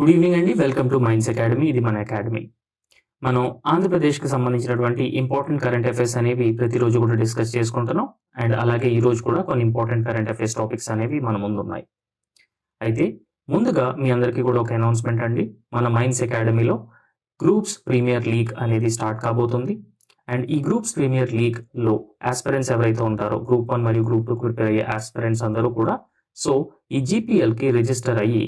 Good evening అండి. Welcome to minds academy. ఇది మన అకాడమీ. మనం ఆంధ్రప్రదేశ్కి సంబంధించినటువంటి ఇంపార్టెంట్ కరెంట్ అఫైర్స్ అనేవి ప్రతిరోజు కూడా డిస్కస్ చేసుకుంటున్నాం. అండ్ అలాగే ఈ రోజు కూడా కొన్ని ఇంపార్టెంట్ కరెంట్ అఫైర్స్ టాపిక్స్ అనేవి మన ముందు ఉన్నాయి. అయితే ముందుగా మీ అందరికీ కూడా ఒక అనౌన్స్మెంట్ అండి. మన మైండ్స్ అకాడమీలో గ్రూప్స్ ప్రీమియర్ లీగ్ అనేది స్టార్ట్ కాబోతుంది. అండ్ ఈ గ్రూప్స్ ప్రీమియర్ లీగ్లో ఆస్పిరెంట్స్ ఎవరైతే ఉంటారో గ్రూప్ 1 మరియు గ్రూప్ 2 ప్రిపేర్ అయ్యే ఆస్పిరెంట్స్ అందరూ కూడా సో ఈ జీపీఎల్కి రిజిస్టర్ అయ్యి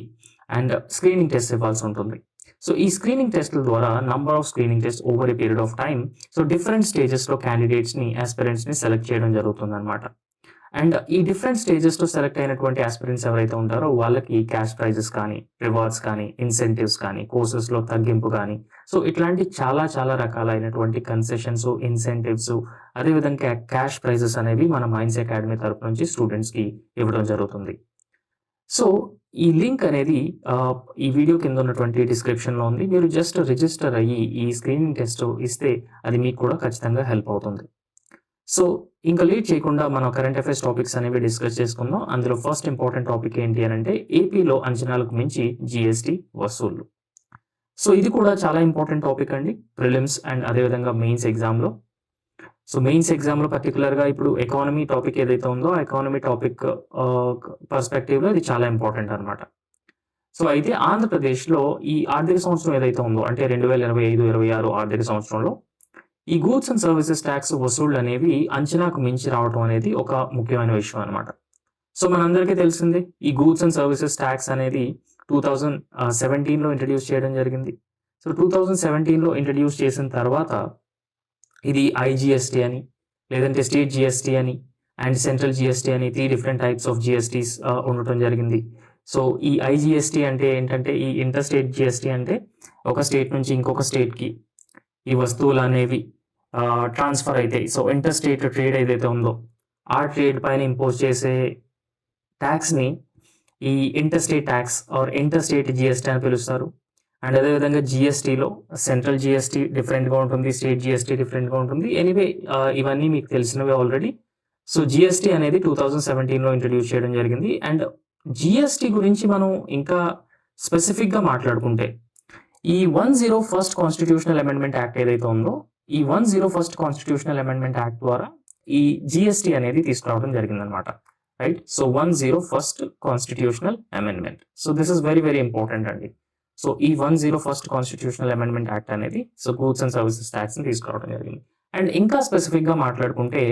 అండ్ స్క్రీనింగ్ టెస్ట్ ఇవ్వాల్సి ఉంటుంది. సో ఈ స్క్రీనింగ్ టెస్ట్ల ద్వారా number of screening test over a period of time so different స్టేజెస్లో క్యాండిడేట్స్ని ఆస్పిరెంట్స్ని సెలెక్ట్ చేయడం జరుగుతుంది అనమాట. అండ్ ఈ డిఫరెంట్ స్టేజెస్లో సెలెక్ట్ అయినటువంటి ఆస్పిరెంట్స్ ఎవరైతే ఉంటారో వాళ్ళకి క్యాష్ ప్రైజెస్ కానీ, రివార్డ్స్ కానీ, ఇన్సెంటివ్స్ కానీ, కోర్సెస్లో తగ్గింపు కానీ సో ఇట్లాంటి చాలా రకాలైనటువంటి కన్సెషన్స్, ఇన్సెంటివ్స్, అదేవిధంగా క్యాష్ ప్రైజెస్ అనేవి మన మైండ్స్ అకాడమీ తరపు నుంచి స్టూడెంట్స్కి ఇవ్వడం జరుగుతుంది. సో ఈ లింక్ అనేది ఈ వీడియో కింద ఉన్నటువంటి డిస్క్రిప్షన్లో ఉంది. మీరు జస్ట్ రిజిస్టర్ అయ్యి ఈ స్క్రీనింగ్ టెస్ట్ ఇస్తే అది మీకు కూడా ఖచ్చితంగా హెల్ప్ అవుతుంది. సో ఇంకా లేట్ చేయకుండా మనం కరెంట్ అఫైర్స్ టాపిక్స్ అనేవి డిస్కస్ చేసుకుందాం. అందులో ఫస్ట్ ఇంపార్టెంట్ టాపిక్ ఏంటి అని అంటే ఏపీలో అంచనాలకు మించి జీఎస్టీ వసూళ్లు. సో ఇది కూడా చాలా ఇంపార్టెంట్ టాపిక్ అండి ప్రిలిమ్స్ అండ్ అదేవిధంగా మెయిన్స్ ఎగ్జామ్లో. సో మెయిన్స్ ఎగ్జామ్లో పర్టికులర్గా ఇప్పుడు ఎకానమీ టాపిక్ ఏదైతే ఉందో ఆ ఎకానమీ టాపిక్ పర్స్పెక్టివ్లో ఇది చాలా ఇంపార్టెంట్ అనమాట. సో అయితే ఆంధ్రప్రదేశ్లో ఈ ఆర్థిక సంవత్సరం ఏదైతే ఉందో అంటే 2025-26 ఆర్థిక సంవత్సరంలో ఈ గూడ్స్ అండ్ సర్వీసెస్ ట్యాక్స్ వసూళ్లు అనేవి అంచనాకు మించి రావడం అనేది ఒక ముఖ్యమైన విషయం అనమాట. సో మనందరికీ తెలిసిందే ఈ గూడ్స్ అండ్ సర్వీసెస్ ట్యాక్స్ అనేది 2017లో ఇంట్రడ్యూస్ చేయడం జరిగింది. సో 2017లో ఇంట్రడ్యూస్ చేసిన తర్వాత ఇది ఐజిఎస్టీ అని, లేదంటే స్టేట్ జిఎస్టీ అని అండ్ సెంట్రల్ జిఎస్టీ అని 3 డిఫరెంట్ టైప్స్ ఆఫ్ జిఎస్టీస్ ఉండటం జరిగింది. సో ఈ ఐజిఎస్టీ అంటే ఏంటంటే ఈ ఇంటర్ స్టేట్ జిఎస్టీ అంటే ఒక స్టేట్ నుంచి ఇంకొక స్టేట్కి ఈ వస్తువులు అనేవి ట్రాన్స్ఫర్ అవుతాయి. సో ఇంటర్ స్టేట్ ట్రేడ్ ఏదైతే ఉందో ఆ ట్రేడ్ పైన ఇంపోజ్ చేసే ట్యాక్స్ని ఈ inter state tax are inter state GST అని పిలుస్తారు. అండ్ అదేవిధంగా జిఎస్టీలో సెంట్రల్ జిఎస్టీ డిఫరెంట్గా ఉంటుంది, స్టేట్ జిఎస్టీ డిఫరెంట్గా ఉంటుంది. ఎనీవే ఇవన్నీ మీకు తెలిసినవే ఆల్రెడీ. సో జిఎస్టీ అనేది 2017లో ఇంట్రడ్యూస్ చేయడం జరిగింది. అండ్ జిఎస్టీ గురించి మనం ఇంకా స్పెసిఫిక్గా మాట్లాడుకుంటే ఈ 101st కాన్స్టిట్యూషనల్ అమెండ్మెంట్ యాక్ట్ ఏదైతే ఉందో ఈ 101st కాన్స్టిట్యూషనల్ అమెండ్మెంట్ యాక్ట్ ద్వారా ఈ జిఎస్టీ అనేది తీసుకురావడం జరిగిందనమాట. Right. So 101st constitutional amendment. So this is very important అండి. సో ఈ 101st కాన్స్టిట్యూషనల్ అమెండ్మెంట్ యాక్ట్ అనేది సో గూడ్స్ అండ్ సర్వీసెస్ ట్యాక్స్ని తీసుకురావడం జరిగింది. అండ్ ఇంకా స్పెసిఫిక్గా మాట్లాడుకుంటే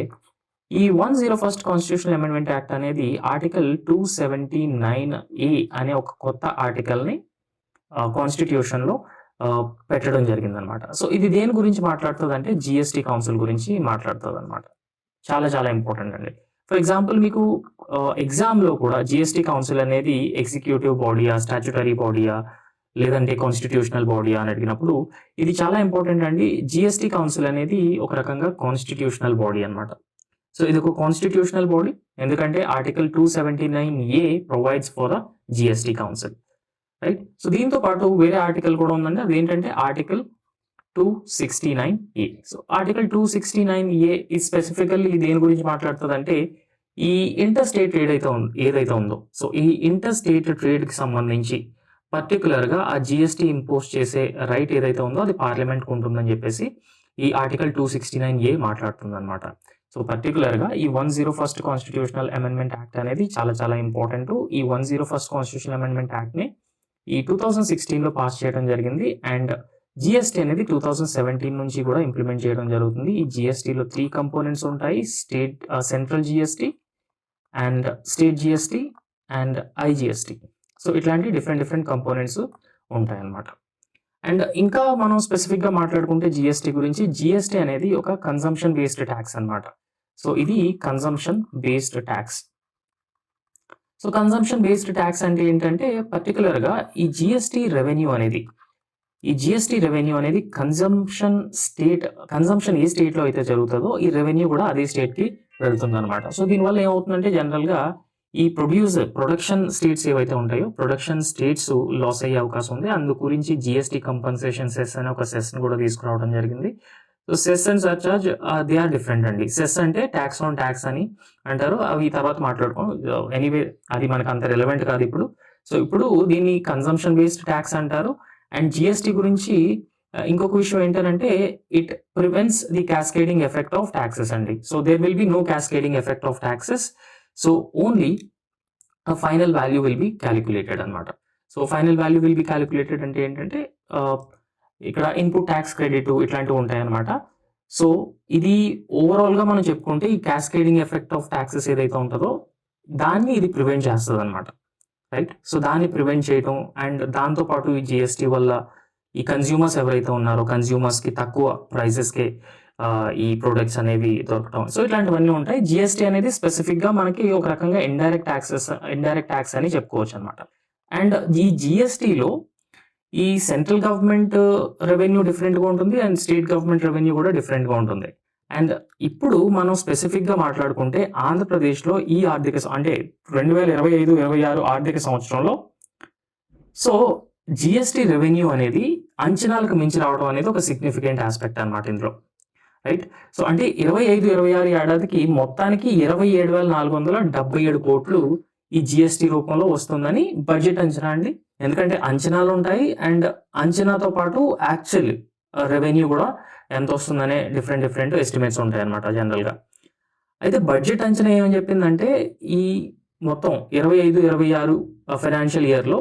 ఈ 101st కాన్స్టిట్యూషనల్ అమెండ్మెంట్ యాక్ట్ అనేది ఆర్టికల్ 279A అనే ఒక కొత్త ఆర్టికల్ని కాన్స్టిట్యూషన్లో పెట్టడం జరిగిందనమాట. సో ఇది దేని గురించి మాట్లాడుతుంది అంటే జిఎస్టీ కౌన్సిల్ గురించి మాట్లాడుతుంది అనమాట. చాలా ఇంపార్టెంట్ అండి. ఫర్ ఎగ్జాంపుల్ మీకు ఎగ్జామ్లో కూడా జిఎస్టీ కౌన్సిల్ అనేది ఎగ్జిక్యూటివ్ బాడీయా, స్టాట్యుటరీ బాడీయా, లేదంటే కాన్స్టిట్యూషనల్ బాడీయా అని అడిగినప్పుడు ఇది చాలా ఇంపార్టెంట్ అండి. జిఎస్టీ కౌన్సిల్ అనేది ఒక రకంగా కాన్స్టిట్యూషనల్ బాడీ అనమాట. సో ఇది ఒక కాన్స్టిట్యూషనల్ బాడీ ఎందుకంటే article 279A provides for the GST council. Right. So దీంతో పాటు వేరే ఆర్టికల్ కూడా ఉందండి. అదేంటంటే article 269A. So article 269A ఈ స్పెసిఫికల్లీ దేని గురించి మాట్లాడుతుంది అంటే ఈ ఇంటర్ స్టేట్ ట్రేడ్ ఏదైతే ఉందో సో ఈ ఇంటర్ స్టేట్ ట్రేడ్కి సంబంధించి పర్టికులర్గా ఆ జిఎస్టీ ఇంపోజ్ చేసే రైట్ ఏదైతే ఉందో అది పార్లమెంట్కి ఉంటుందని చెప్పేసి ఈ ఆర్టికల్ 269A మాట్లాడుతుంది అనమాట. సో పర్టికులర్గా ఈ 101st కాన్స్టిట్యూషనల్ అమెండ్మెంట్ యాక్ట్ అనేది చాలా ఇంపార్టెంట్. ఈ 101st కాన్స్టిట్యూషనల్ అమెండ్మెంట్ యాక్ట్ని ఈ 2016లో పాస్ చేయడం జరిగింది. అండ్ జిఎస్టీ అనేది 2017 నుంచి కూడా ఇంప్లిమెంట్ చేయడం జరుగుతుంది. ఈ జిఎస్టీలో 3 కంపోనెంట్స్ ఉంటాయి. Central GST and state GST and IGST. So ఇట్లాంటి డిఫరెంట్ కంపోనెంట్స్ ఉంటాయన్నమాట. అండ్ ఇంకా మనం స్పెసిఫిక్గా మాట్లాడుకుంటే జిఎస్టీ గురించి, జిఎస్టీ అనేది ఒక కన్సంప్షన్ బేస్డ్ ట్యాక్స్ అనమాట. సో ఇది consumption based tax. So consumption based tax అంటే ఏంటంటే పర్టికులర్గా ఈ జిఎస్టీ రెవెన్యూ అనేది కన్సంప్షన్ ఏ స్టేట్లో అయితే జరుగుతుందో ఈ రెవెన్యూ కూడా అదే స్టేట్కి వెళ్తుంది అనమాట. సో దీనివల్ల ఏమవుతుందంటే జనరల్గా ఈ ప్రొడక్షన్ స్టేట్స్ ఏవైతే ఉంటాయో ప్రొడక్షన్ స్టేట్స్ లాస్ అయ్యే అవకాశం ఉంది. అందు గురించి జిఎస్టీ కంపన్సేషన్ సెస్ అనే ఒక సెస్ని కూడా తీసుకురావడం జరిగింది. So cess and surcharge they are different అండి. సెస్ అంటే ట్యాక్స్ ఆన్ ట్యాక్స్ అని అంటారు, అవి తర్వాత మాట్లాడుకోం. ఎనీవే అది మనకు అంత రిలవెంట్ కాదు ఇప్పుడు. సో ఇప్పుడు దీన్ని కన్సంప్షన్ బేస్డ్ ట్యాక్స్ అంటారు. అండ్ జిఎస్టీ గురించి ఇంకొక విషయం ఏంటంటే it prevents the cascading effect of taxes అండి. So there will be no cascading effect of taxes. So only final value will be calculated అనమాట. So final value will be calculated అంటే ఏంటంటే ఇక్కడ input tax credit ఇట్లాంటివి ఉంటాయన్నమాట. So ఇది ఓవరాల్గా మనం చెప్పుకుంటే ఈ క్యాస్కేడింగ్ ఎఫెక్ట్ ఆఫ్ ట్యాక్సెస్ ఏదైతే ఉంటుందో దాన్ని ఇది ప్రివెంట్ చేస్తుంది అనమాట. రైట్. సో దాన్ని ప్రివెంట్ చేయడం అండ్ దాంతోపాటు ఈ జిఎస్టీ వల్ల ఈ కన్జ్యూమర్స్ ఎవరైతే ఉన్నారో కన్జ్యూమర్స్కి తక్కువ ప్రైసెస్కి ఈ ప్రొడక్ట్స్ అనేవి దొరకటం. సో ఇట్లాంటివన్నీ ఉంటాయి. జిఎస్టీ అనేది స్పెసిఫిక్గా మనకి ఒక రకంగా ఇండైరెక్ట్ ట్యాక్స్ అని చెప్పుకోవచ్చు అనమాట. అండ్ ఈ జిఎస్టీలో ఈ సెంట్రల్ గవర్నమెంట్ రెవెన్యూ డిఫరెంట్గా ఉంటుంది అండ్ స్టేట్ గవర్నమెంట్ రెవెన్యూ కూడా డిఫరెంట్గా ఉంటుంది. అండ్ ఇప్పుడు మనం స్పెసిఫిక్గా మాట్లాడుకుంటే ఆంధ్రప్రదేశ్లో ఈ ఆర్థిక అంటే 2025-26 ఆర్థిక సంవత్సరంలో సో జిఎస్టీ రెవెన్యూ అనేది అంచనాలకు మించి రావడం అనేది ఒక సిగ్నిఫికెంట్ ఆస్పెక్ట్ అనమాట ఇందులో. రైట్. సో అంటే 25-26 ఏడాదికి మొత్తానికి 27,477 కోట్లు ఈ జిఎస్టీ రూపంలో వస్తుందని బడ్జెట్ అంచనా అండి. ఎందుకంటే అంచనాలు ఉంటాయి అండ్ అంచనాతో పాటు యాక్చువల్ రెవెన్యూ కూడా ఎంత వస్తుందనే డిఫరెంట్ ఎస్టిమేట్స్ ఉంటాయి అన్నమాట జనరల్గా. అయితే బడ్జెట్ అంచనా ఏమని చెప్పిందంటే ఈ మొత్తం 25-26 ఫైనాన్షియల్ ఇయర్లో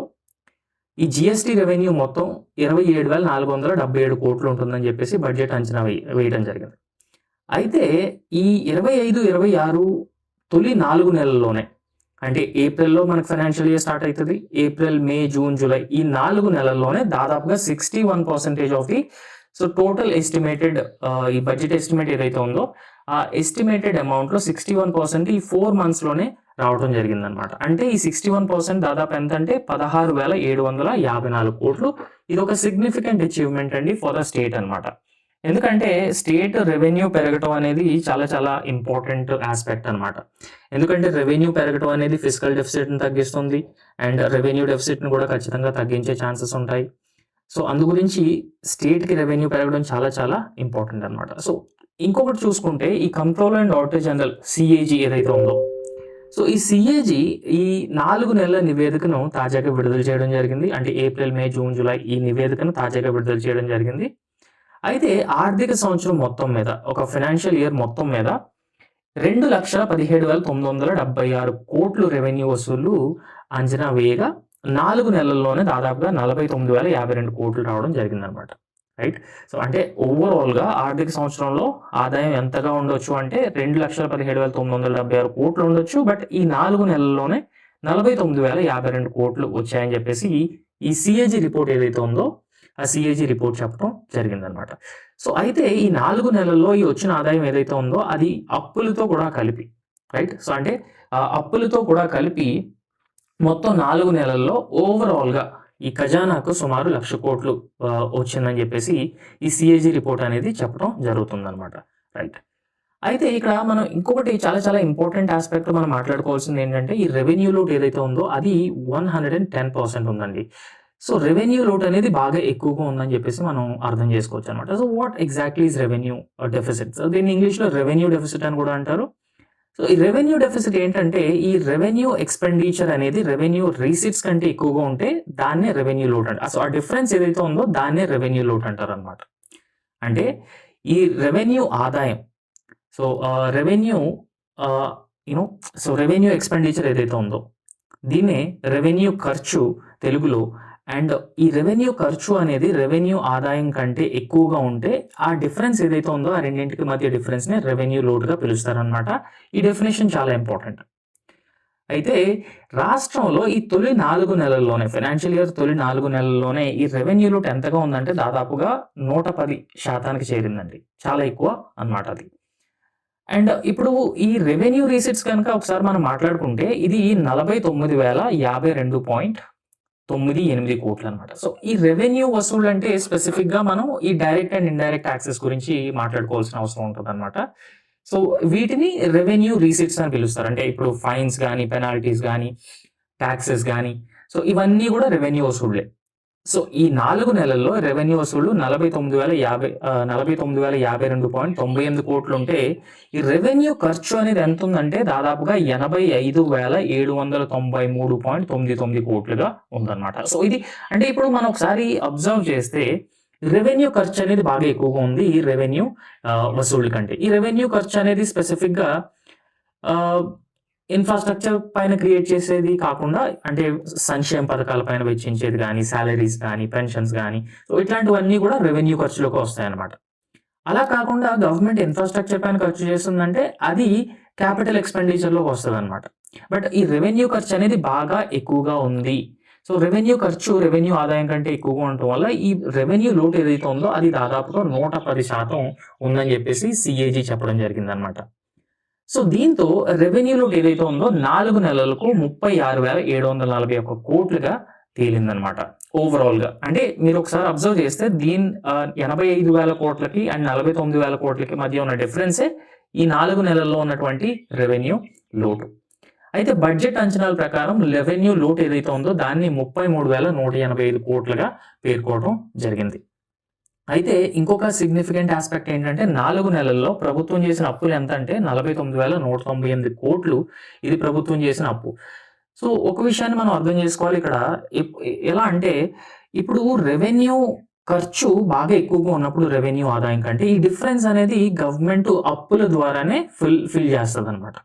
ఈ జిఎస్టీ రెవెన్యూ మొత్తం 27,477 కోట్లు ఉంటుందని చెప్పేసి బడ్జెట్ అంచనా వేయడం జరిగింది. అయితే ఈ 25-26 తొలి 4 నెలల్లోనే అంటే ఏప్రిల్లో మనకు ఫైనాన్షియల్ ఇయర్ స్టార్ట్ అవుతుంది. ఏప్రిల్, మే, జూన్, జూలై ఈ 4 నెలల్లోనే దాదాపుగా 61% of the so total estimated ఈ బడ్జెట్ ఎస్టిమేట్ ఏదైతే ఉందో ఆ ఎస్టిమేటెడ్ అమౌంట్లో 61% ఈ 4 monthsలోనే రావడం జరిగిందనమాట. అంటే ఈ 61% దాదాపు ఎంత అంటే 16,754 కోట్లు. ఇది ఒక సిగ్నిఫికెంట్ అచీవ్మెంట్ అండి ఫర్ ద స్టేట్ అనమాట. ఎందుకంటే స్టేట్ రెవెన్యూ పెరగటం అనేది చాలా ఇంపార్టెంట్ ఆస్పెక్ట్ అనమాట. ఎందుకంటే రెవెన్యూ పెరగటం అనేది ఫిజికల్ డెఫిసిట్ని తగ్గిస్తుంది అండ్ రెవెన్యూ డెఫిసిట్ని కూడా ఖచ్చితంగా తగ్గించే ఛాన్సెస్ ఉంటాయి. సో అందు గురించి స్టేట్కి రెవెన్యూ పెరగడం చాలా ఇంపార్టెంట్ అనమాట. సో ఇంకొకటి చూసుకుంటే ఈ controller and auditor general CAG ఏదైతే ఉందో సో ఈ సిఏజీ ఈ 4 నెలల నివేదికను తాజాగా విడుదల చేయడం జరిగింది. అంటే ఏప్రిల్, మే, జూన్, జూలై ఈ నివేదికను తాజాగా విడుదల చేయడం జరిగింది. అయితే ఆర్థిక సంవత్సరం మొత్తం మీద ఒక ఫైనాన్షియల్ ఇయర్ మొత్తం మీద 2,17,976 కోట్లు రెవెన్యూ వసూళ్లు అంచనా వేయగా 4 నెలల్లోనే దాదాపుగా 49,052 కోట్లు రావడం జరిగిందనమాట. రైట్. సో అంటే ఓవరాల్గా ఆర్థిక సంవత్సరంలో ఆదాయం ఎంతగా ఉండొచ్చు అంటే 2,17,976 కోట్లు ఉండొచ్చు. బట్ ఈ 4 నెలల్లోనే 49,052 కోట్లు వచ్చాయని చెప్పేసి ఈ సిఏజీ రిపోర్ట్ ఏదైతే ఉందో ఆ సిఏజీ రిపోర్ట్ చెప్పడం జరిగిందనమాట. సో అయితే ఈ 4 నెలల్లో ఈ వచ్చిన ఆదాయం ఏదైతే ఉందో అది అప్పులతో కూడా కలిపి రైట్. సో అంటే అప్పులతో కూడా కలిపి మొత్తం 4 నెలల్లో ఓవరాల్గా ఈ ఖజానాకు సుమారు 1,00,000 కోట్లు వచ్చిందని చెప్పేసి ఈ సిఏజీ రిపోర్ట్ అనేది చెప్పడం జరుగుతుందన్నమాట. రైట్. అయితే ఇక్కడ మనం ఇంకొకటి చాలా ఇంపార్టెంట్ ఆస్పెక్ట్ మనం మాట్లాడుకోవాల్సింది ఏంటంటే ఈ రెవెన్యూ లోట్ ఏదైతే ఉందో అది 110% ఉందండి. సో రెవెన్యూ లోట్ అనేది బాగా ఎక్కువగా ఉందని చెప్పేసి మనం అర్థం చేసుకోవచ్చు అనమాట. So what exactly is revenue deficit? So దీన్ని ఇంగ్లీష్లో రెవెన్యూ డెఫిసిట్ అని కూడా అంటారు. సో ఈ రెవెన్యూ డెఫిసిట్ ఏంటంటే ఈ రెవెన్యూ ఎక్స్పెండిచర్ అనేది రెవెన్యూ రీసిట్స్ కంటే ఎక్కువగా ఉంటే దాన్నే రెవెన్యూ లోట్ అంటారు. సో ఆ డిఫరెన్స్ ఏదైతే ఉందో దాన్నే రెవెన్యూ లోట్ అంటారు అనమాట. అంటే ఈ రెవెన్యూ ఆదాయం so revenue so revenue expenditure ఏదైతే ఉందో దీన్నే రెవెన్యూ ఖర్చు తెలుగులో. అండ్ ఈ రెవెన్యూ ఖర్చు అనేది రెవెన్యూ ఆదాయం కంటే ఎక్కువగా ఉంటే ఆ డిఫరెన్స్ ఏదైతే ఉందో ఆ రెండింటికి మధ్య డిఫరెన్స్నే రెవెన్యూ లోడ్గా పిలుస్తారనమాట. ఈ డెఫినేషన్ చాలా ఇంపార్టెంట్. అయితే రాష్ట్రంలో ఈ తొలి 4 నెలల్లోనే ఫైనాన్షియల్ ఇయర్ తొలి 4 నెలల్లోనే ఈ రెవెన్యూ లోట్ ఎంతగా ఉందంటే దాదాపుగా 110% చేరిందండి. చాలా ఎక్కువ అన్నమాట అది. అండ్ ఇప్పుడు ఈ రెవెన్యూ రీసిట్స్ కనుక ఒకసారి మనం మాట్లాడుకుంటే ఇది 49,052.98 కోట్లు అనమాట. సో ఈ రెవెన్యూ వసూలు అంటే స్పెసిఫిక్గా మనం ఈ డైరెక్ట్ అండ్ ఇండైరెక్ట్ ట్యాక్సెస్ గురించి మాట్లాడుకోవాల్సిన అవసరం ఉంటుంది అనమాట. సో వీటిని రెవెన్యూ రీసిట్స్ అని పిలుస్తారు. అంటే ఇప్పుడు ఫైన్స్ కానీ పెనాల్టీస్ కానీ ట్యాక్సెస్ కానీ సో ఇవన్నీ కూడా రెవెన్యూ వసూళ్లే. సో ఈ 4 నెలల్లో రెవెన్యూ వసూళ్లు 49,052.98 కోట్లుంటే, ఈ రెవెన్యూ ఖర్చు అనేది ఎంత ఉందంటే దాదాపుగా 85,793.99 కోట్లుగా ఉందన్నమాట. సో ఇది అంటే ఇప్పుడు మనం ఒకసారి అబ్జర్వ్ చేస్తే రెవెన్యూ ఖర్చు అనేది బాగా ఎక్కువగా ఉంది ఈ రెవెన్యూ వసూళ్ల కంటే. ఈ రెవెన్యూ ఖర్చు అనేది స్పెసిఫిక్‌గా ఇన్‌ఫ్రాస్ట్రక్చర్ పైన క్రియేట్ చేసేది కాకుండా, అంటే సంక్షేమ పథకాల పైన వెచ్చించేది గానీ, సాలరీస్ గానీ, పెన్షన్స్ గానీ, సో ఇట్లాంటివన్నీ కూడా రెవెన్యూ ఖర్చులోకి వస్తాయన్నమాట. అలా కాకుండా గవర్నమెంట్ ఇన్‌ఫ్రాస్ట్రక్చర్ పైన ఖర్చు చేస్తుందంటే అది క్యాపిటల్ ఎక్స్‌పెండిచర్‌లోకి వస్తదన్నమాట. బట్ ఈ రెవెన్యూ ఖర్చు అనేది బాగా ఎక్కువగా ఉంది. సో రెవెన్యూ ఖర్చు రెవెన్యూ ఆదాయం కంటే ఎక్కువగా ఉండటం వల్ల ఈ రెవెన్యూ లోటు ఏదైతే ఉందో అది దాదాపుగా 110% ఉందని చెప్పేసి సీఏజీ చెప్పడం జరిగిందన్నమాట. సో దీంతో రెవెన్యూ లోటు ఏదైతే ఉందో 4 నెలలకు 36,741 కోట్లుగా తేలిందనమాట ఓవరాల్‌గా. అంటే మీరు ఒకసారి అబ్జర్వ్ చేస్తే 85,000 కోట్లకి అండ్ 49,000 కోట్లకి మధ్య ఉన్న డిఫరెన్సే ఈ 4 నెలల్లో ఉన్నటువంటి రెవెన్యూ లోటు. అయితే బడ్జెట్ అంచనాల ప్రకారం రెవెన్యూ లోటు ఏదైతే ఉందో దాన్ని 33,185 కోట్లుగా పేర్కోవడం జరిగింది. అయితే ఇంకొక సిగ్నిఫికెంట్ ఆస్పెక్ట్ ఏంటంటే 4 నెలల్లో ప్రభుత్వం చేసిన అప్పులు ఎంత అంటే 49,198 కోట్లు ఇది ప్రభుత్వం చేసిన అప్పు. సో ఒక విషయాన్ని మనం అర్థం చేసుకోవాలి ఇక్కడ. ఎలా అంటే ఇప్పుడు రెవెన్యూ ఖర్చు బాగా ఎక్కువగా ఉన్నప్పుడు రెవెన్యూ ఆదాయం కంటే ఈ డిఫరెన్స్ అనేది గవర్నమెంట్ అప్పుల ద్వారానే ఫిల్ చేస్తదనమాట.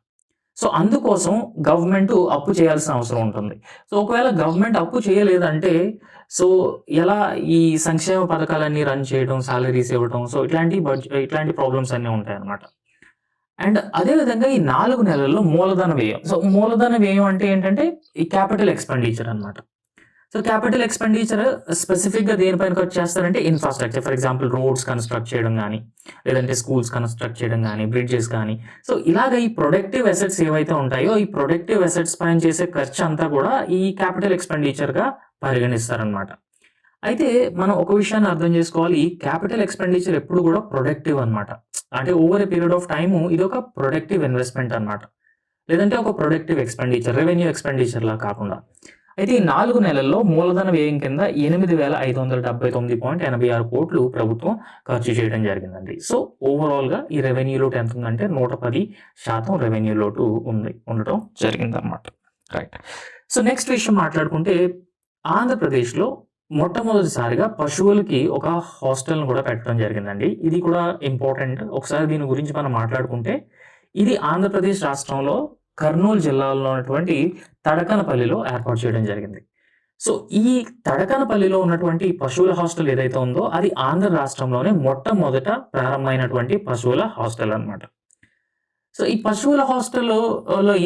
సో అందుకోసం గవర్నమెంట్ అప్పు చేయాల్సిన అవసరం ఉంటుంది. సో ఒకవేళ గవర్నమెంట్ అప్పు చేయలేదంటే సో ఎలా ఈ సంక్షేమ పథకాలన్నీ రన్ చేయడం, సాలరీస్ ఇవ్వడం, సో ఇట్లాంటి ప్రాబ్లమ్స్ అన్నీ ఉంటాయన్నమాట. అండ్ అదే విధంగా ఈ 4 నెలల్లో మూలధన వ్యయం. సో మూలధన వ్యయం అంటే ఏంటంటే ఈ క్యాపిటల్ ఎక్స్‌పెండిచర్ అన్నమాట. సో క్యాపిటల్ ఎక్స్‌పెండిచర్ స్పెసిఫిక్‌గా దేనిపైన ఖర్చు చేస్తారంటే infrastructure. For example roads construct చేయడం గానీ, లేదంటే స్కూల్స్ కన్‌స్ట్రక్ట్ చేయడం గానీ, బ్రిడ్జెస్ గానీ, సో ఇలాగ ఈ ప్రొడక్టివ్ అసెట్స్ ఏవైతే ఉంటాయో ఈ ప్రొడక్టివ్ అసెట్స్ పైన చేసే ఖర్చు అంతా కూడా ఈ క్యాపిటల్ ఎక్స్‌పెండిచర్‌గా పరిగణిస్తారనమాట. అయితే మనం ఒక విషయాన్ని అర్థం చేసుకోవాలి. ఈ క్యాపిటల్ ఎక్స్‌పెండిచర్ ఎప్పుడు కూడా ప్రొడక్టివ్ అన్నమాట. అంటే over a period of time ఇదొక ప్రొడక్టివ్ ఇన్వెస్ట్‌మెంట్ అన్నమాట. లేదంటే ఒక ప్రొడక్టివ్ ఎక్స్‌పెండిచర్, రెవెన్యూ ఎక్స్‌పెండిచర్‌లా కాకుండా. అయితే ఈ 4 నెలల్లో మూలధన వ్యయం కింద 8,579.86 కోట్లు ప్రభుత్వం ఖర్చు చేయడం జరిగిందండి. సో ఓవరాల్‌గా ఈ రెవెన్యూ లోటు ఎంత ఉందంటే 110% రెవెన్యూ లోటు ఉండటం జరిగిందన్నమాట. రైట్. సో నెక్స్ట్ విషయం మాట్లాడుకుంటే ఆంధ్రప్రదేశ్‌లో మొట్టమొదటిసారిగా పశువులకి ఒక హాస్టల్‌ని కూడా పెట్టడం జరిగిందండి. ఇది కూడా ఇంపార్టెంట్. ఒకసారి దీని గురించి మనం మాట్లాడుకుంటే ఇది ఆంధ్రప్రదేశ్ రాష్ట్రంలో కర్నూలు జిల్లాలో ఉన్నటువంటి తడకనపల్లిలో ఏర్పాటు చేయడం జరిగింది. సో ఈ తడకనపల్లిలో ఉన్నటువంటి పశువుల హాస్టల్ ఏదైతే ఉందో అది ఆంధ్ర రాష్ట్రంలోనే మొట్టమొదట ప్రారంభమైనటువంటి పశువుల హాస్టల్ అన్నమాట. సో ఈ పశువుల హాస్టల్‌లో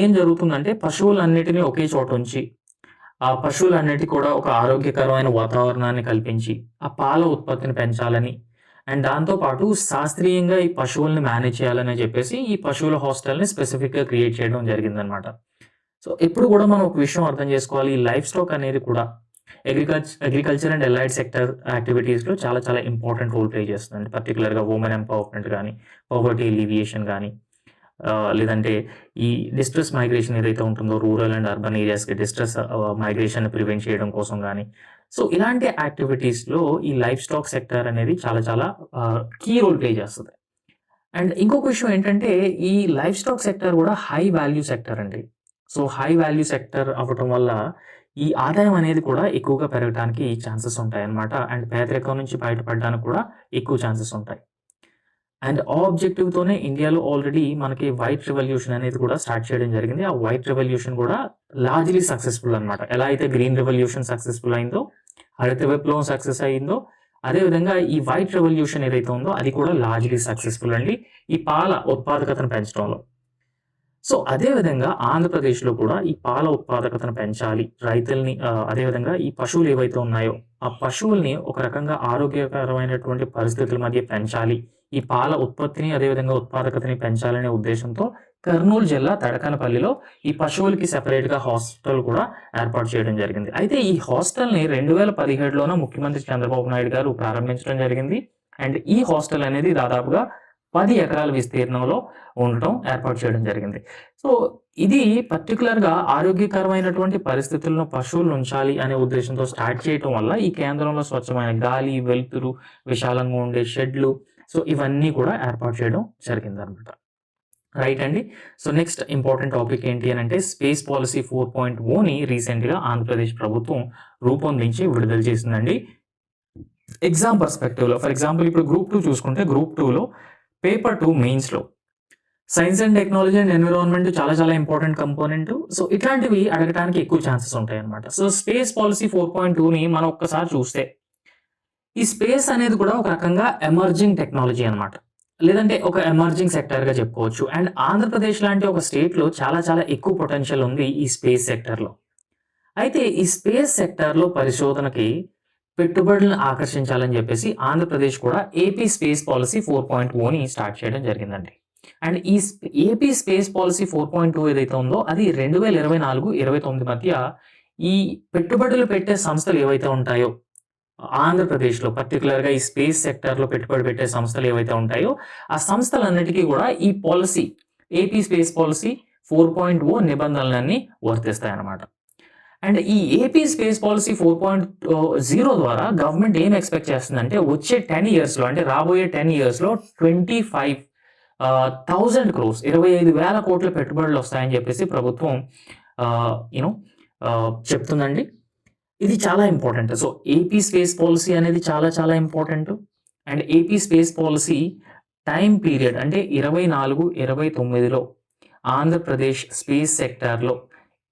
ఏం జరుగుతుందంటే పశువులన్నిటిని ఒకే చోట ఉంచి ఆ పశువులన్నిటికి కూడా ఒక ఆరోగ్యకరమైన వాతావరణాన్ని కల్పించి ఆ పాల ఉత్పత్తిని పెంచాలని అండ్ దాంతో పాటు శాస్త్రీయంగా ఈ పశువుల్ని మేనేజ్ చేయాలని చెప్పేసి ఈ పశువుల హాస్టల్‌ని స్పెసిఫిక్‌గా క్రియేట్ చేయడం జరిగిందనమాట. సో ఎప్పుడు కూడా మనం ఒక విషయం అర్థం చేసుకోవాలి. ఈ లైవ్ స్టాక్ అనేది కూడా అగ్రికల్చర్ అండ్ అలైడ్ సెక్టర్ యాక్టివిటీస్‌లో చాలా చాలా ఇంపార్టెంట్ రోల్ ప్లే చేస్తుందండి. పర్టిక్యులర్‌గా వుమెన్ ఎంపవర్‌మెంట్ గానీ, పావర్టీ ఎలివియేషన్ గానీ, లేదంటే ఈ డిస్ట్రెస్ మైగ్రేషన్ ఏదైతే ఉంటుందో రూరల్ అండ్ అర్బన్ ఏరియాస్‌కి డిస్ట్రెస్ మైగ్రేషన్‌ని ప్రివెంట్ చేయడం కోసం గానీ, సో ఇలాంటి యాక్టివిటీస్‌లో ఈ లైవ్ స్టాక్ సెక్టర్ అనేది చాలా చాలా కీ రోల్ ప్లే చేస్తది. అండ్ ఇంకొక విషయం ఏంటంటే ఈ లైవ్ స్టాక్ సెక్టర్ కూడా హై వాల్యూ సెక్టర్ అండి. సో హై వాల్యూ సెక్టర్ అవ్వటం వల్ల ఈ ఆదాయం అనేది కూడా ఎక్కువగా పెరగటానికి ఛాన్సెస్ ఉంటాయన్నమాట. అండ్ పేదరికం నుంచి బయటపడడానికి కూడా ఎక్కువ ఛాన్సెస్ ఉంటాయి. అండ్ ఆ ఆబ్జెక్టివ్‌తోనే ఇండియాలో ఆల్రెడీ మనకి వైట్ రివల్యూషన్ అనేది కూడా స్టార్ట్ చేయడం జరిగింది. ఆ వైట్ రివల్యూషన్ కూడా లార్జ్‌లీ సక్సెస్‌ఫుల్ అన్నమాట. ఎలా అయితే గ్రీన్ రివల్యూషన్ సక్సెస్‌ఫుల్ అయిందో, హరిత విప్లవం సక్సెస్ అయిందో, అదే విధంగా ఈ వైట్ రివల్యూషన్ ఏదైతే ఉందో అది కూడా లార్జ్‌లీ సక్సెస్‌ఫుల్ అండి ఈ పాల ఉత్పాదకతను పెంచడంలో. సో అదే విధంగా ఆంధ్రప్రదేశ్‌లో కూడా ఈ పాల ఉత్పాదకతను పెంచాలి. రైతుల్ని అదే విధంగా ఈ పశువులు ఏవైతే ఉన్నాయో ఆ పశువుల్ని ఒక రకంగా ఆరోగ్యకరమైనటువంటి పరిస్థితుల మధ్య పెంచాలి. ఈ పాల ఉత్పత్తిని అదే విధంగా ఉత్పాదకతని పెంచాలనే ఉద్దేశంతో కర్నూలు జిల్లా తడకనపల్లిలో ఈ పశువులకి సెపరేట్‌గా హాస్టల్ కూడా ఏర్పాటు చేయడం జరిగింది. అయితే ఈ హాస్టల్‌ని 2017లోన ముఖ్యమంత్రి చంద్రబాబు నాయుడు గారు ప్రారంభించడం జరిగింది. అండ్ ఈ హాస్టల్ అనేది దాదాపుగా 10 ఎకరాల విస్తీర్ణంలో ఉండటం ఏర్పాటు చేయడం జరిగింది. సో ఇది పర్టిక్యులర్‌గా ఆరోగ్యకరమైనటువంటి పరిస్థితుల్లో పశువులను ఉంచాలి అనే ఉద్దేశంతో స్టార్ట్ చేయటం వల్ల ఈ కేంద్రంలో స్వచ్ఛమైన గాలి, వెలుతురు, విశాలంగా ఉండే షెడ్‌లు సో ఇవన్నీ కూడా ఏర్పాటు చేయడం జరిగిందనమాట. రైట్ అండి. సో నెక్స్ట్ ఇంపార్టెంట్ టాపిక్ ఏంటి అనంటే స్పేస్ పాలసీ 4.0ని రీసెంట్‌గా ఆంధ్రప్రదేశ్ ప్రభుత్వం రూపొందించి విడుదల చేసిందండి. ఎగ్జామ్ పర్స్పెక్టివ్‌లో ఫర్ ఎగ్జాంపుల్ ఇప్పుడు గ్రూప్ 2 చూసుకుంటే గ్రూప్ 2లో పేపర్ 2 మెయిన్స్‌లో science and technology and environment చాలా ఇంపార్టెంట్ కంపోనెంట్. సో ఇట్లాంటివి అడగటానికి ఎక్కువ ఛాన్సెస్ ఉంటాయన్నమాట. సో స్పేస్ పాలసీ 4.2ని మనం ఒక్కసారి చూస్తే ఈ స్పేస్ అనేది కూడా ఒక రకంగా ఎమర్జింగ్ టెక్నాలజీ అనమాట. లేదంటే ఒక ఎమర్జింగ్ సెక్టర్‌గా చెప్పుకోవచ్చు. అండ్ ఆంధ్రప్రదేశ్ లాంటి ఒక స్టేట్‌లో చాలా ఎక్కువ పొటెన్షియల్ ఉంది ఈ స్పేస్ సెక్టర్‌లో. అయితే ఈ స్పేస్ సెక్టర్‌లో పరిశోధనకి పెట్టుబడులను ఆకర్షించాలని చెప్పేసి ఆంధ్రప్రదేశ్ కూడా ఏపీ స్పేస్ పాలసీ 4.0ని స్టార్ట్ చేయడం జరిగిందండి. అండ్ ఈ ఏపీ స్పేస్ పాలసీ 4.2 ఏదైతే ఉందో అది 2024-29 మధ్య ఈ పెట్టుబడులు పెట్టే సంస్థలు ఏవైతే ఉంటాయో ఆంధ్రప్రదేశ్‌లో పర్టిక్యులర్‌గా ఈ స్పేస్ సెక్టర్‌లో పెట్టుబడి పెట్టే సంస్థలు ఏవైతే ఉంటాయో ఆ సంస్థలన్నిటికీ కూడా ఈ పాలసీ ఏపీ స్పేస్ పాలసీ 4.0 నిబంధనలన్నీ వర్తిస్తాయన్నమాట. అండ్ ఈ ఏపీ స్పేస్ పాలసీ 4.0 ద్వారా గవర్నమెంట్ ఏం ఎక్స్‌పెక్ట్ చేస్తుందంటే వచ్చే 10 ఇయర్స్‌లో అంటే రాబోయే 10 ఇయర్స్‌లో 25,000 క్రోర్స్ 25,000 కోట్ల పెట్టుబడులు వస్తాయని చెప్పేసి ప్రభుత్వం చెప్తుందండి. ఇది చాలా important. So AP space policy అనేది చాలా important. And AP space policy time period అంటే 24-29లో ఆంధ్రప్రదేశ్ స్పేస్ సెక్టార్‌లో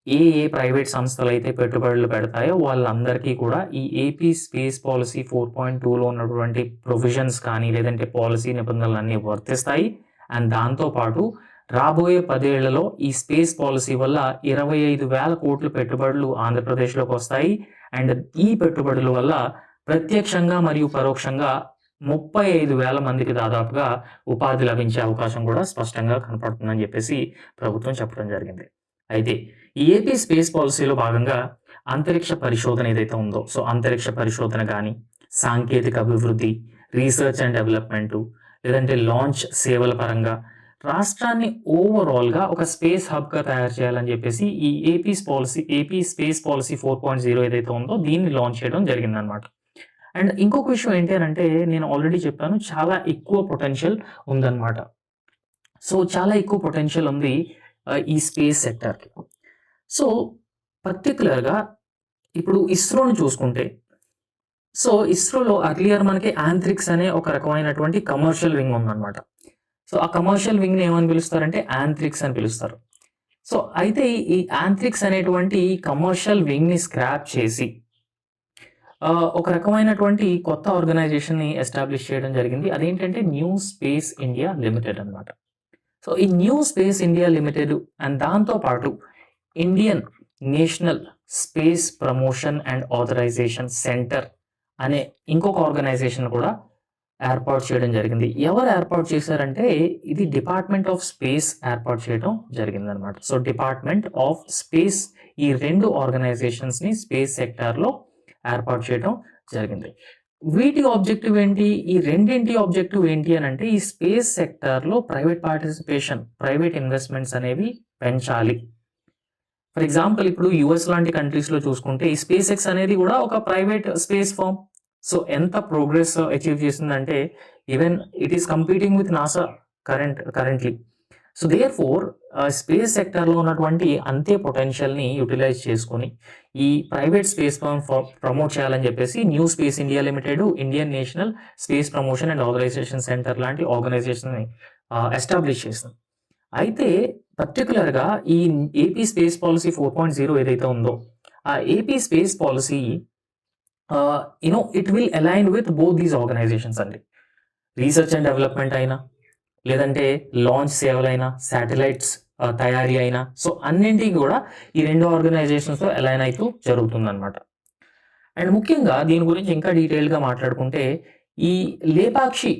ఏ ప్రైవేట్ సంస్థలు అయితే పెట్టుబడులు పెడతాయో వాళ్ళందరికీ కూడా ఈ ఏపీ స్పేస్ పాలసీ 4.2లో ఉన్నటువంటి ప్రొవిజన్స్ కానీ లేదంటే పాలసీ నిబంధనలన్నీ వర్తిస్తాయి. అండ్ దాంతో పాటు రాబోయే 10 ఏళ్లలో ఈ స్పేస్ పాలసీ వల్ల 25,000 కోట్ల పెట్టుబడులు ఆంధ్రప్రదేశ్‌లోకి వస్తాయి. అండ్ ఈ పెట్టుబడుల వల్ల ప్రత్యక్షంగా మరియు పరోక్షంగా 35,000 మందికి దాదాపుగా ఉపాధి లభించే అవకాశం కూడా స్పష్టంగా కనపడుతుందని చెప్పేసి ప్రభుత్వం చెప్పడం జరిగింది. అయితే ఈ ఏపీ స్పేస్ పాలసీలో భాగంగా అంతరిక్ష పరిశోధన ఏదైతే ఉందో సో అంతరిక్ష పరిశోధన కానీ సాంకేతిక అభివృద్ధి, రీసెర్చ్ అండ్ డెవలప్మెంటు లేదంటే లాంచ్ సేవల పరంగా రాష్ట్రాన్ని ఓవరాల్‌గా ఒక స్పేస్ హబ్‌గా తయారు చేయాలని చెప్పేసి ఈ ఏపీ స్పేస్ పాలసీ 4.0 ఏదైతే ఉందో దీన్ని లాంచ్ చేయడం జరిగిందనమాట. అండ్ ఇంకొక విషయం ఏంటి అనంటే నేను ఆల్రెడీ చెప్పాను చాలా ఎక్కువ పొటెన్షియల్ ఉందన్నమాట. సో చాలా ఎక్కువ పొటెన్షియల్ ఉంది ఈ స్పేస్ సెక్టార్‌కి. సో పర్టిక్యులర్‌గా ఇప్పుడు ఇస్రోని చూసుకుంటే సో ఇస్రోలో ఎర్లియర్ మనకి యాంత్రిక్స్ అనే ఒక రకమైనటువంటి కమర్షియల్ వింగ్ ఉందన్నమాట. సో ఆ కమర్షియల్ వింగ్‌ని ఏమని పిలుస్తారంటే యాంత్రిక్స్ అని పిలుస్తారు. సో అయితే ఈ యాంత్రిక్స్ అనేటువంటి కమర్షియల్ వింగ్‌ని స్క్రాప్ చేసి ఒక రకమైనటువంటి కొత్త ఆర్గనైజేషన్‌ని ఎస్టాబ్లిష్ చేయడం జరిగింది. అదేంటంటే న్యూ స్పేస్ ఇండియా లిమిటెడ్ అన్నమాట. సో ఈ new space India limited and దాంతో పాటు Indian national space promotion and authorisation centre అనే ఇంకొక ఆర్గనైజేషన్ కూడా ఏర్పాటు చేయడం జరిగింది. ఎవరు ఏర్పాటు చేశారంటే ఇది డిపార్ట్మెంట్ ఆఫ్ స్పేస్ ఏర్పాటు చేయడం జరిగిందనమాట. సో డిపార్ట్మెంట్ ఆఫ్ స్పేస్ ఈ 2 ఆర్గనైజేషన్స్‌ని స్పేస్ సెక్టార్‌లో ఏర్పాటు చేయడం జరిగింది. వీటి ఆబ్జెక్టివ్ ఏంటి? ఈ రెండింటి ఆబ్జెక్టివ్ ఏంటి అనంటే ఈ స్పేస్ సెక్టార్‌లో ప్రైవేట్ పార్టిసిపేషన్, ప్రైవేట్ ఇన్వెస్ట్‌మెంట్స్ అనేవి పెంచాలి. ఫర్ ఎగ్జాంపుల్ ఇప్పుడు యూఎస్ లాంటి కంట్రీస్‌లో చూసుకుంటే ఈ స్పేస్ ఎక్స్ అనేది కూడా ఒక ప్రైవేట్ స్పేస్ ఫర్మ్. సో ఎంత ప్రోగ్రెస్ అచీవ్ చేసిందంటే even it is competing with NASA currently. So therefore space సెక్టార్‌లో ఉన్నటువంటి అంతే పొటెన్షియల్‌ని యుటిలైజ్ చేసుకొని ఈ ప్రైవేట్ స్పేస్ ఫర్మ్ ప్రమోట్ చేయాలని చెప్పేసి new space India limited, Indian national space promotion and authorisation centre లాంటి ఆర్గనైజేషన్‌ని ఎస్టాబ్లిష్ చేసింది. అయితే పర్టిక్యులర్‌గా ఈ ఏపీ స్పేస్ పాలసీ 4.0 ఏదైతే ఉందో ఆ AP space policy it will align with both these organisations అండి. రీసెర్చ్ అండ్ డెవలప్మెంట్ అయినా లేదంటే లాంచ్ సేవలైనా శాటిలైట్స్ తయారీ అయినా సో అన్నింటికి కూడా ఈ 2 ఆర్గనైజేషన్స్‌తో అలైన్ అయితూ జరుగుతుందన్నమాట. అండ్ ముఖ్యంగా దీని గురించి ఇంకా డీటెయిల్‌గా మాట్లాడుకుంటే ఈ లేపాక్షి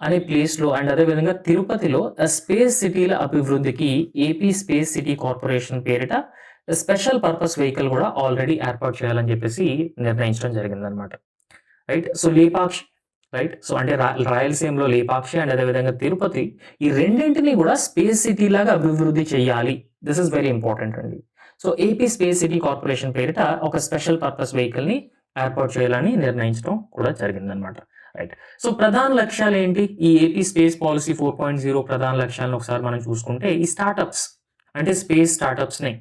అనే ప్లేస్‌లో అండ్ అదేవిధంగా తిరుపతిలో స్పేస్ సిటీల అభివృద్ధికి ఏపీ స్పేస్ సిటీ కార్పొరేషన్ పేరిట స్పెషల్ పర్పస్ వెహికల్ కూడా ఆల్రెడీ ఏర్పాటు చేయాలని చెప్పేసి నిర్ణయించడం జరిగిందనమాట. Right. So Lepakshi right. So అంటే రాయలసీమలో లేపాక్షి అండ్ అదేవిధంగా తిరుపతి, ఈ రెండింటిని కూడా స్పేస్ సిటీ లాగా అభివృద్ధి చేయాలి. దిస్ ఇస్ వెరీ ఇంపార్టెంట్ అండి. So AP space city corporation పేరిట ఒక స్పెషల్ పర్పస్ వెహికల్ని ఏర్పాటు చేయాలని నిర్ణయించడం కూడా జరిగిందనమాట. రైట్. సో ప్రధాన లక్ష్యాలు ఏంటి? ఈ ఏపీ స్పేస్ పాలసీ 4.0 ప్రధాన లక్ష్యాలను ఒకసారి మనం చూసుకుంటే, ఈ స్టార్టప్స్ అంటే స్పేస్ స్టార్టప్స్ని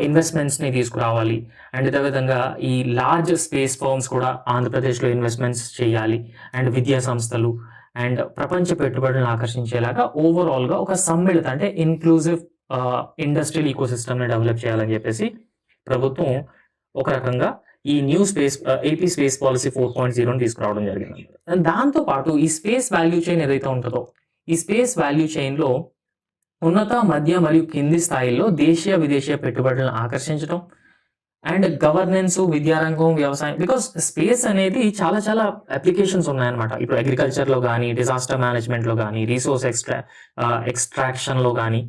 ఇన్వెస్ట్మెంట్స్ని తీసుకురావాలి. అండ్ అదేవిధంగా ఈ లార్జ్ స్పేస్ ఫర్మ్స్ కూడా ఆంధ్రప్రదేశ్లో ఇన్వెస్ట్మెంట్స్ చేయాలి. అండ్ విద్యా సంస్థలు అండ్ ప్రపంచ పెట్టుబడులను ఆకర్షించేలాగా ఓవరాల్గా ఒక సమ్మిళిత అంటే ఇన్క్లూజివ్ ఇండస్ట్రియల్ ఈకోసిస్టమ్ని డెవలప్ చేయాలని చెప్పేసి ప్రభుత్వం ఒక రకంగా ఈ new space AP space policy 4.0ని తీసుకురావడం జరిగింది. దాంతోపాటు ఈ స్పేస్ వాల్యూ చైన్ ఏదైతే ఉంటుందో, ఈ స్పేస్ వాల్యూ చైన్లో ఉన్నత, మధ్య మరియు కింది స్థాయిలో దేశీయ, విదేశీయ పెట్టుబడులను ఆకర్షించడం అండ్ గవర్నెన్స్, విద్యారంగం, వ్యవసాయం, బికాస్ స్పేస్ అనేది చాలా చాలా అప్లికేషన్స్ ఉన్నాయన్నమాట. ఇప్పుడు అగ్రికల్చర్లో కానీ, డిజాస్టర్ మేనేజ్మెంట్లో కానీ, రీసోర్స్ ఎక్స్ట్రాక్షన్లో కానీ,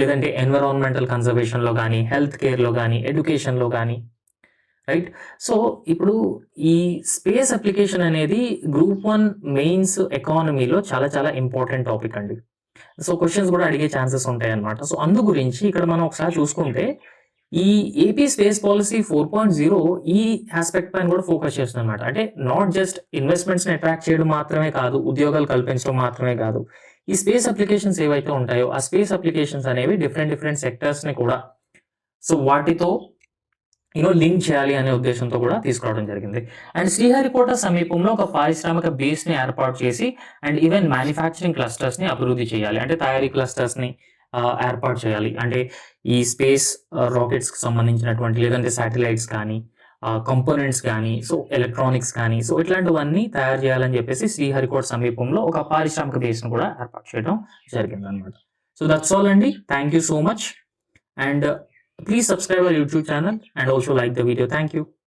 లేదంటే ఎన్విరాన్మెంటల్ కన్జర్వేషన్లో కానీ, హెల్త్ కేర్లో కానీ, ఎడ్యుకేషన్లో కానీ, రైట్. సో ఇప్పుడు ఈ స్పేస్ అప్లికేషన్ అనేది గ్రూప్ 1 మెయిన్స్ ఎకానమీలో చాలా చాలా ఇంపార్టెంట్ టాపిక్ అండి. సో క్వశ్చన్స్ కూడా అడిగే ఛాన్సెస్ ఉంటాయి అన్నమాట. సో అందు గురించి ఇక్కడ మనం ఒకసారి చూసుకుంటే, ఈ ఏపీ స్పేస్ పాలసీ 4.0 ఈ ఆస్పెక్ట్ పైన కూడా ఫోకస్ చేస్తుంది అనమాట. అంటే నాట్ జస్ట్ ఇన్వెస్ట్మెంట్స్ని అట్రాక్ట్ చేయడం మాత్రమే కాదు, ఉద్యోగాలు కల్పించడం మాత్రమే కాదు, ఈ స్పేస్ అప్లికేషన్స్ ఏవైతే ఉంటాయో ఆ స్పేస్ అప్లికేషన్స్ అనేవి డిఫరెంట్ సెక్టర్స్ని కూడా సో వాటితో లింక్ చేయాలి అనే ఉద్దేశంతో కూడా తీసుకురావడం జరిగింది. అండ్ శ్రీహరికోట సమీపంలో ఒక పారిశ్రామిక బేస్ని ఏర్పాటు చేసి అండ్ ఈవెన్ మ్యానుఫ్యాక్చరింగ్ క్లస్టర్స్ని అభివృద్ధి చేయాలి. అంటే తయారీ క్లస్టర్స్ని ఏర్పాటు చేయాలి. అంటే ఈ స్పేస్ రాకెట్స్కి సంబంధించినటువంటి, లేదంటే శాటిలైట్స్ కానీ, కంపోనెంట్స్ కానీ, సో ఎలక్ట్రానిక్స్ కానీ, సో ఇట్లాంటివన్నీ తయారు చేయాలని చెప్పేసి శ్రీహరికోట సమీపంలో ఒక పారిశ్రామిక బేస్ను కూడా ఏర్పాటు చేయడం జరిగింది అనమాట. సో దట్స్ ఆల్ అండి. Thank you so much. And please subscribe our YouTube channel and also like the video. Thank you.